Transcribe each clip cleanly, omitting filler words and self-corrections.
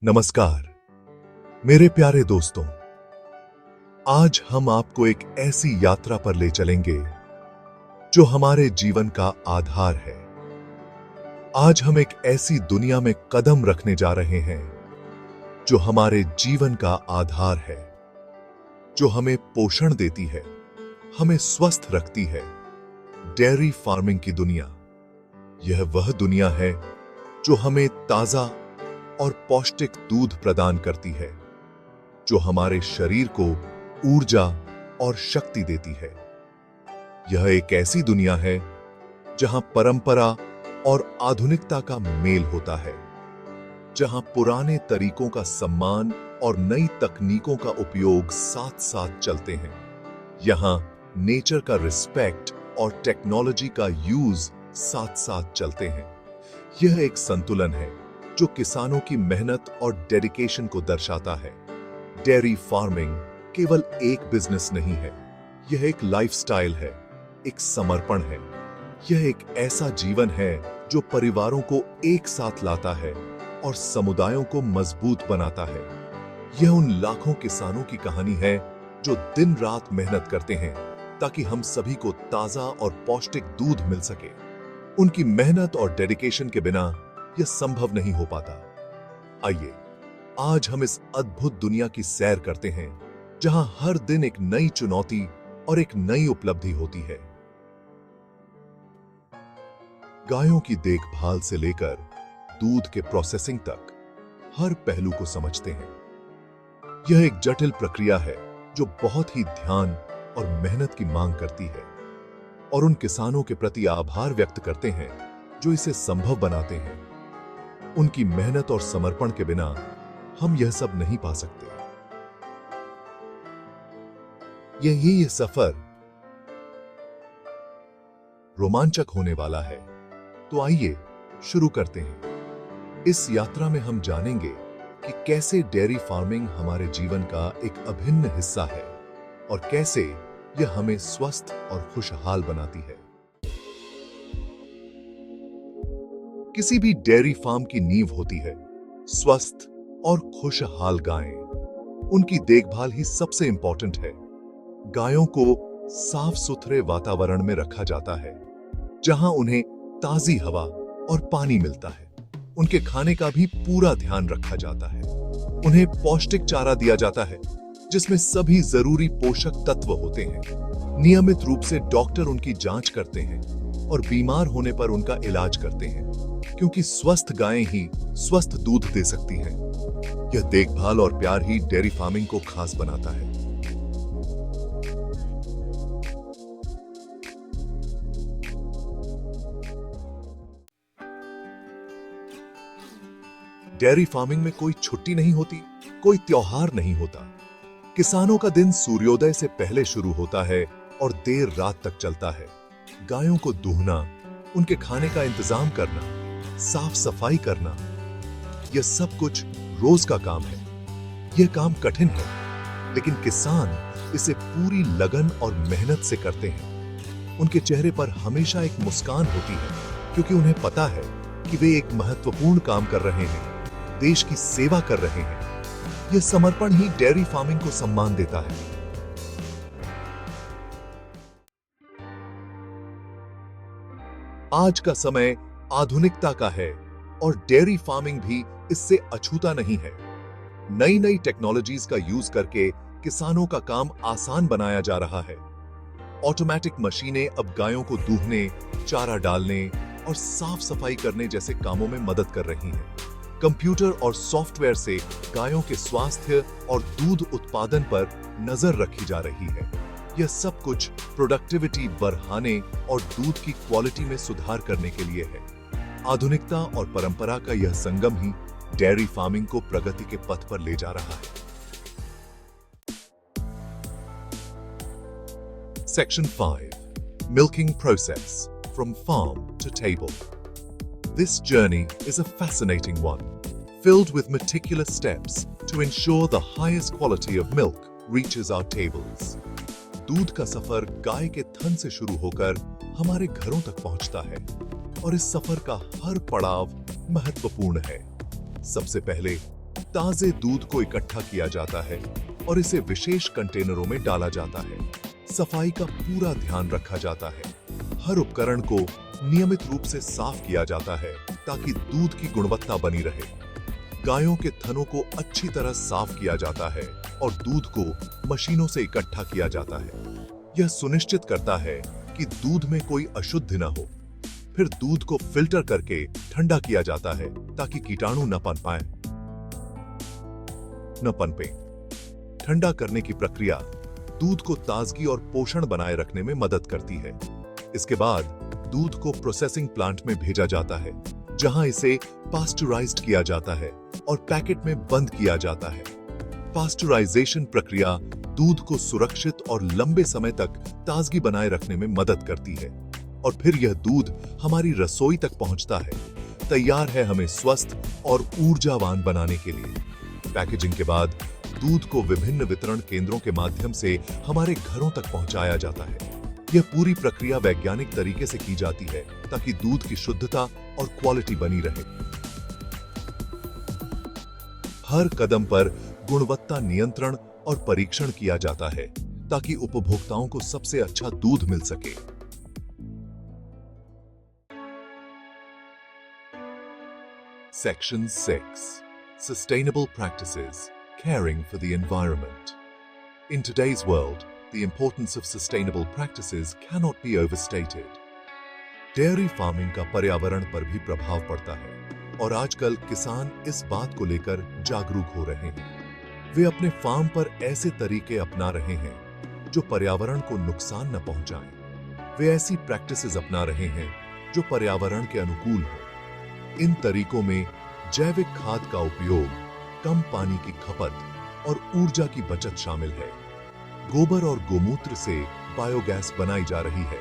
नमस्कार मेरे प्यारे दोस्तों। आज हम आपको एक ऐसी यात्रा पर ले चलेंगे जो हमारे जीवन का आधार है। आज हम एक ऐसी दुनिया में कदम रखने जा रहे हैं जो हमारे जीवन का आधार है, जो हमें पोषण देती है, हमें स्वस्थ रखती है। डेयरी फार्मिंग की दुनिया, यह वह दुनिया है जो हमें ताजा और पौष्टिक दूध प्रदान करती है, जो हमारे शरीर को ऊर्जा और शक्ति देती है। यह एक ऐसी दुनिया है जहां परंपरा और आधुनिकता का मेल होता है, जहां पुराने तरीकों का सम्मान और नई तकनीकों का उपयोग साथ साथ चलते हैं। यहां नेचर का रिस्पेक्ट और टेक्नोलॉजी का यूज साथ साथ चलते हैं। यह एक संतुलन है जो किसानों की मेहनत और डेडिकेशन को दर्शाता है। डेयरी फार्मिंग केवल एक बिजनेस नहीं है, यह एक लाइफस्टाइल है, एक समर्पण है। यह एक ऐसा जीवन है जो परिवारों को एक साथ लाता है और समुदायों को मजबूत बनाता है। यह उन लाखों किसानों की कहानी है जो दिन रात मेहनत करते हैं ताकि हम सभी को ताजा और पौष्टिक दूध मिल सके। उनकी मेहनत और डेडिकेशन के बिना यह संभव नहीं हो पाता। आइए आज हम इस अद्भुत दुनिया की सैर करते हैं जहां हर दिन एक नई चुनौती और एक नई उपलब्धि होती है। गायों की देखभाल से लेकर दूध के प्रोसेसिंग तक हर पहलू को समझते हैं। यह एक जटिल प्रक्रिया है जो बहुत ही ध्यान और मेहनत की मांग करती है, और उन किसानों के प्रति आभार व्यक्त करते हैं जो इसे संभव बनाते हैं। उनकी मेहनत और समर्पण के बिना हम यह सब नहीं पा सकते। यह सफर रोमांचक होने वाला है, तो आइए शुरू करते हैं। इस यात्रा में हम जानेंगे कि कैसे डेयरी फार्मिंग हमारे जीवन का एक अभिन्न हिस्सा है और कैसे यह हमें स्वस्थ और खुशहाल बनाती है। किसी भी डेयरी फार्म की नींव होती है स्वस्थ और खुशहाल गायें। उनकी देखभाल ही सबसे इंपॉर्टेंट है। गायों को साफ सुथरे वातावरण में रखा जाता है जहां उन्हें ताजी हवा और पानी मिलता है। उनके खाने का भी पूरा ध्यान रखा जाता है। उन्हें पौष्टिक चारा दिया जाता है जिसमें सभी जरूरी पोषक तत्व होते हैं। नियमित रूप से डॉक्टर उनकी जांच करते हैं और बीमार होने पर उनका इलाज करते हैं, क्योंकि स्वस्थ गायें ही स्वस्थ दूध दे सकती हैं। यह देखभाल और प्यार ही डेयरी फार्मिंग को खास बनाता है। डेयरी फार्मिंग में कोई छुट्टी नहीं होती, कोई त्योहार नहीं होता। किसानों का दिन सूर्योदय से पहले शुरू होता है और देर रात तक चलता है। गायों को दूहना, उनके खाने का इंतजाम करना, साफ सफाई करना, यह सब कुछ रोज का काम है। यह काम कठिन है, लेकिन किसान इसे पूरी लगन और मेहनत से करते हैं। उनके चेहरे पर हमेशा एक मुस्कान होती है, क्योंकि उन्हें पता है कि वे एक महत्वपूर्ण काम कर रहे हैं, देश की सेवा कर रहे हैं। यह समर्पण ही डेयरी फार्मिंग को सम्मान देता है। आज का समय आधुनिकता का है और डेयरी फार्मिंग भी इससे अछूता नहीं है। नई नई टेक्नोलॉजीज का यूज करके किसानों का काम आसान बनाया जा रहा है। ऑटोमेटिक मशीनें अब गायों को दूहने, चारा डालने और साफ सफाई करने जैसे कामों में मदद कर रही हैं। कंप्यूटर और सॉफ्टवेयर से गायों के स्वास्थ्य और दूध उत्पादन पर नजर रखी जा रही है। यह सब कुछ प्रोडक्टिविटी बढ़ाने और दूध की क्वालिटी में सुधार करने के लिए है। आधुनिकता और परंपरा का यह संगम ही डेयरी फार्मिंग को प्रगति के पथ पर ले जा रहा है। Section 5. Milking process from farm to table. This journey is a fascinating one, filled with meticulous steps to ensure the highest quality of milk reaches our tables. दूध का सफर गाय के थन से शुरू होकर हमारे घरों तक पहुंचता है, और इस सफर का हर पड़ाव महत्वपूर्ण है। सबसे पहले ताजे दूध को इकट्ठा किया जाता है और इसे विशेष कंटेनरों में डाला जाता है। सफाई का पूरा ध्यान रखा जाता है। हर उपकरण को नियमित रूप से साफ किया जाता है ताकि दूध की गुणवत्ता बनी रहे। गायों के थनों को अच्छी तरह साफ किया जाता है और दूध को मशीनों से इकट्ठा किया जाता है। यह सुनिश्चित करता है कि दूध में कोई अशुद्धि न हो। फिर दूध को फिल्टर करके ठंडा किया जाता है ताकि कीटाणु न पनपे। ठंडा करने की प्रक्रिया दूध को ताजगी और पोषण बनाए रखने में मदद करती है। इसके बाद दूध को प्रोसेसिंग प्लांट में भेजा जाता है, जहां इसे पास्चुराइज्ड किया जाता है और पैकेट में बंद किया जाता है। पास्चुराइजेशन प्रक्रिया दूध को सुरक्षित और लंबे समय तक ताजगी बनाए रखने में मदद करती है और फिर यह दूध हमारी रसोई तक पहुंचता है, तैयार है हमें स्वस्थ और ऊर्जावान बनाने के लिए। पैकेजिंग के बाद दूध को विभिन्न वितरण केंद्रों के माध्यम से हमारे घरों तक पहुंचाया जाता है। यह पूरी प्रक्रिया वैज्ञानिक तरीके से की जाती है ताकि दूध की शुद्धता और क्वालिटी बनी रहे। हर कदम पर गुणवत्ता नियंत्रण और परीक्षण किया जाता है ताकि उपभोक्ताओं को सबसे अच्छा दूध मिल सके। Section 6. Sustainable Practices. Caring for the environment. In today's world, the importance of sustainable practices cannot be overstated. Dairy farming का पर्यावरण पर भी प्रभाव पड़ता है और आजकल किसान इस बात को लेकर जागरूक हो रहे हैं। वे अपने फार्म पर ऐसे तरीके अपना रहे हैं जो पर्यावरण को नुकसान न पहुंचाएं। वे ऐसी प्रैक्टिसेस अपना रहे हैं जो पर्यावरण के अनुकूल हो। इन तरीकों में जैविक खाद का उपयोग, कम पानी की खपत और ऊर्जा की बचत शामिल है। गोबर और गोमूत्र से बायोगैस बनाई जा रही है,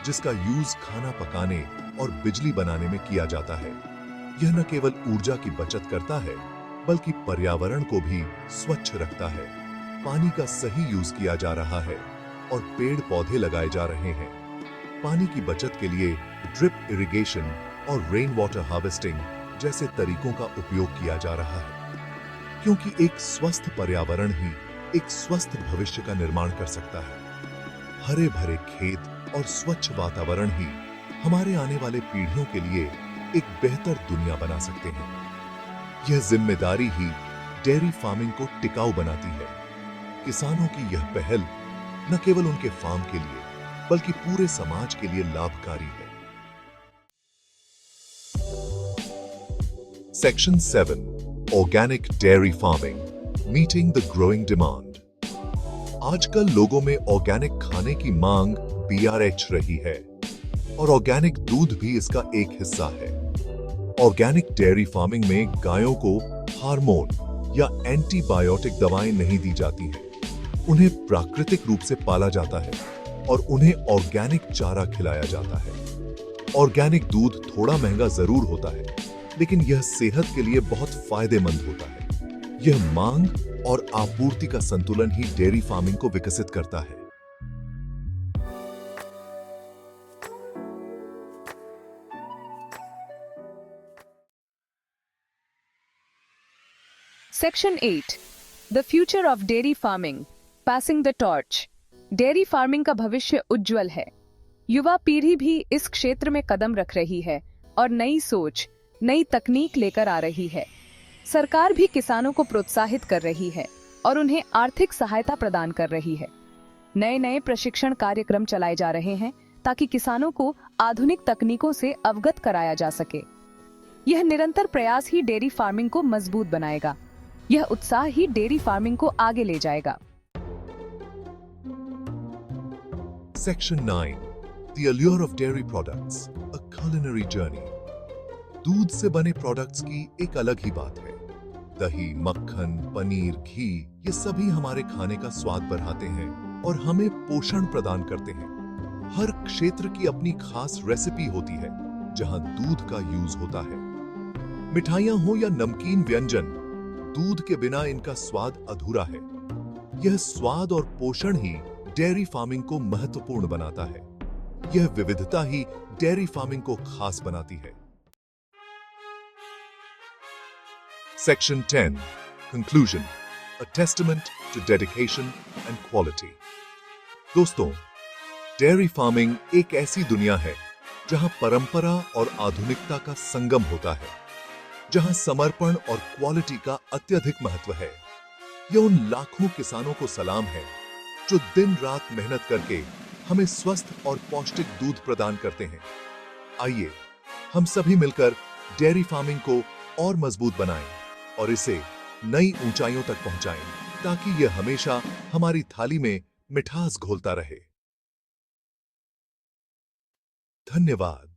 जिसका यूज खाना पकाने और बिजली बनाने में किया जाता है। यह न केवल ऊर्जा की बचत करता है, बल्कि पर्यावरण को भी स्वच्छ रखता है। पानी का सही यूज किया जा रहा है और पेड़ पौधे लगाए जा रहे हैं। पानी की बचत के लिए ड्रिप इरिगेशन और रेन वाटर हार्वेस्टिंग जैसे तरीकों का उपयोग किया जा रहा है, क्योंकि एक स्वस्थ पर्यावरण ही एक स्वस्थ भविष्य का निर्माण कर सकता है। हरे भरे खेत और स्वच्छ वातावरण ही हमारे आने वाले पीढ़ियों के लिए एक बेहतर दुनिया बना सकते हैं। यह जिम्मेदारी ही डेयरी फार्मिंग को टिकाऊ बनाती है। किसानों की यह पहल न केवल उनके फार्म के लिए, बल्कि पूरे समाज के लिए लाभकारी है। Section 7. Organic Dairy Farming. Meeting the Growing Demand. आजकल लोगों में ऑर्गेनिक खाने की मांग BRH रही है और ऑर्गेनिक दूध भी इसका एक हिस्सा है। ऑर्गेनिक डेयरी फार्मिंग में गायों को हार्मोन या एंटीबायोटिक दवाएं नहीं दी जाती हैं। उन्हें प्राकृतिक रूप से पाला जाता है और उन्हें ऑर्गेनिक चारा खिलाया जाता है। ऑर्गेनिक दूध थोड़ा महंगा जरूर होता है, लेकिन यह सेहत के लिए बहुत फायदेमंद होता है। यह मांग और आपूर्ति का संतुलन ही डेयरी फार्मिंग को विकसित करता है। Section 8. The future of dairy farming. Passing the torch. Dairy farming का भविष्य उज्जवल है। युवा पीढ़ी भी इस क्षेत्र में कदम रख रही है और नई सोच, नई तकनीक लेकर आ रही है। सरकार भी किसानों को प्रोत्साहित कर रही है और उन्हें आर्थिक सहायता प्रदान कर रही है। नए नए प्रशिक्षण कार्यक्रम चलाए जा रहे हैं ताकि किसानों को आधुनिक तकनीकों से अवगत कराया जा सके। यह निरंतर प्रयास ही डेयरी फार्मिंग को मजबूत बनाएगा। यह उत्साह ही डेयरी फार्मिंग को आगे ले जाएगा। Section 9. The allure of dairy products. A culinary journey. दूध से बने प्रोडक्ट्स की एक अलग ही बात है। दही, मक्खन, पनीर, घी ये सभी हमारे खाने का स्वाद बढ़ाते हैं और हमें पोषण प्रदान करते हैं। हर क्षेत्र की अपनी खास रेसिपी होती है जहां दूध का यूज होता है। मिठाइयां हो या नमकीन व्यंजन, दूध के बिना इनका स्वाद अधूरा है। यह स्वाद और पोषण ही डेयरी फार्मिंग को महत्वपूर्ण बनाता है। यह विविधता ही डेयरी फार्मिंग को खास बनाती है। Section 10. Conclusion, a testament to dedication and quality. दोस्तों, डेयरी फार्मिंग एक ऐसी दुनिया है जहां परंपरा और आधुनिकता का संगम होता है, जहां समर्पण और क्वालिटी का अत्यधिक महत्व है। यह उन लाखों किसानों को सलाम है जो दिन रात मेहनत करके हमें स्वस्थ और पौष्टिक दूध प्रदान करते हैं। आइए हम सभी मिलकर डेयरी फार्मिंग को और मजबूत बनाएं और इसे नई ऊंचाइयों तक पहुंचाएं, ताकि यह हमेशा हमारी थाली में मिठास घोलता रहे। धन्यवाद।